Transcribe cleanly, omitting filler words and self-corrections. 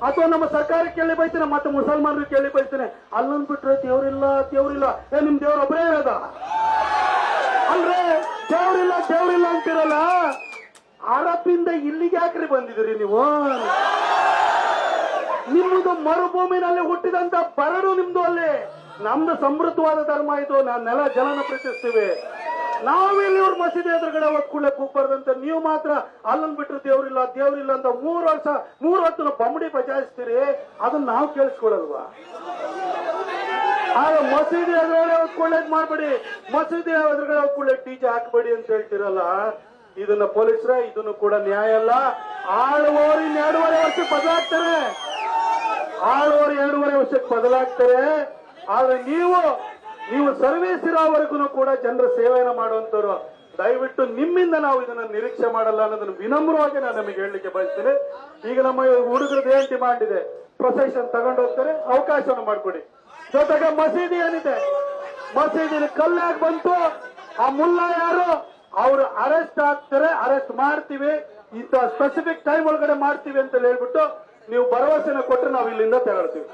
ಅಥವಾ ನಮ್ಮ ಸರ್ಕಾರಕ್ಕೆ ಕೇಳಿ ಬೈತೇನೆ, ಮತ್ತೆ ಮುಸಲ್ಮಾನರಿಗೆ ಕೇಳಿ ಬೈತೇನೆ. ಅಲ್ಲೊಂದ್ ಬಿಟ್ರೆ ದೇವ್ರಿಲ್ಲ ದೇವ್ರಿಲ್ಲ, ನಿಮ್ ದೇವ್ರ ಒಬ್ಬರೇ ಇರೋದ ಅಲ್ರೇ? ದೇವ್ರಿಲ್ಲ ಅಂತಿರಲ್ಲ, ಅರಬ್ಬಿಂದ ಇಲ್ಲಿಗೆ ಯಾಕ್ರಿ ಬಂದಿದ್ರಿ ನೀವು? ನಿಮ್ಮದು ಮರುಭೂಮಿನಲ್ಲಿ ಹುಟ್ಟಿದಂತ ಬರಡು ನಿಮ್ದು. ಅಲ್ಲಿ ನಮ್ದು ಸಮೃದ್ಧವಾದ ಧರ್ಮ ಇದು. ನೆಲ ಜಲನ ಪ್ರೀತಿಸ್ತೀವಿ. ನಾವಿಲ್ಲಿ ಇವ್ರ ಮಸೀದಿ ಎದುರುಗಡೆ ಒತ್ಕೊಳ್ಳೆ ಕೂಗ್ಬಾರ್ದಂತ ನೀವು ಮಾತ್ರ ಅಲ್ಲನ್ ಬಿಟ್ರೆ ದೇವ್ರಿಲ್ಲ ಅಂತ 3 ವರ್ಷ 3 ಹೊತ್ತು ಬಮ್ಮಡಿ ಬಜಾಯಿಸ್ತೀರಿ. ಅದನ್ನ ನಾವು ಕೇಳಿಸ್ಕೊಳಲ್ವಾ? ಆಗ ಮಸೀದಿ ಎದುರುಗಡೆ ಒತ್ಕೊಳ್ಳೇದ್ ಮಾಡ್ಬೇಡಿ, ಮಸೀದಿ ಎದುರುಗಡೆ ಒತ್ಕೊಳ್ಳೆ ಡಿಜೆ ಹಾಕ್ಬೇಡಿ ಅಂತ ಹೇಳ್ತಿರಲ್ಲ. ಇದನ್ನ ಪೊಲೀಸರ, ಇದನ್ನು ಕೂಡ ನ್ಯಾಯ ಅಲ್ಲ. ಆಳುವವರು 2.5 ವರ್ಷಕ್ಕೆ ಬದಲಾಗ್ತಾರೆ. ಆಳುವವರು 2.5 ವರ್ಷಕ್ಕೆ ಬದಲಾಗ್ತಾರೆ. ಆದ್ರೆ ನೀವು ಸರ್ವಿಸ್ ಇರೋವರೆಗೂ ಕೂಡ ಜನರ ಸೇವೆಯನ್ನು ಮಾಡುವಂತವ್ರು. ದಯವಿಟ್ಟು ನಿಮ್ಮಿಂದ ನಾವು ಇದನ್ನ ನಿರೀಕ್ಷೆ ಮಾಡಲ್ಲ ಅನ್ನೋದನ್ನು ವಿನಮ್ರವಾಗಿ ನಾನು ನಿಮಗೆ ಹೇಳಲಿಕ್ಕೆ ಬಯಸ್ತೇನೆ. ಈಗ ನಮ್ಮ ಹುಡುಗರದ್ದು ಏನ್ ಡಿಮಾಂಡ್ ಇದೆ, ಪ್ರೊಸೆಷನ್ ತಗೊಂಡು ಹೋಗ್ತಾರೆ, ಅವಕಾಶವನ್ನು ಮಾಡಿಕೊಡಿ. ಜೊತೆಗೆ ಮಸೀದಿ ಏನಿದೆ, ಮಸೀದಿನ ಕಲ್ಲಾಗಿ ಬಂತು, ಆ ಮುಲ್ಲಾ ಯಾರು ಅವರು ಅರೆಸ್ಟ್ ಆಗ್ತಾರೆ, ಅರೆಸ್ಟ್ ಮಾಡ್ತೀವಿ, ಇಂಥ ಸ್ಪೆಸಿಫಿಕ್ ಟೈಮ್ ಒಳಗಡೆ ಮಾಡ್ತೀವಿ ಅಂತ ಹೇಳ್ಬಿಟ್ಟು ನೀವು ಭರವಸೆನ ಕೊಟ್ಟರೆ ನಾವು ಇಲ್ಲಿಂದ ತೆರಳ್ತೀವಿ.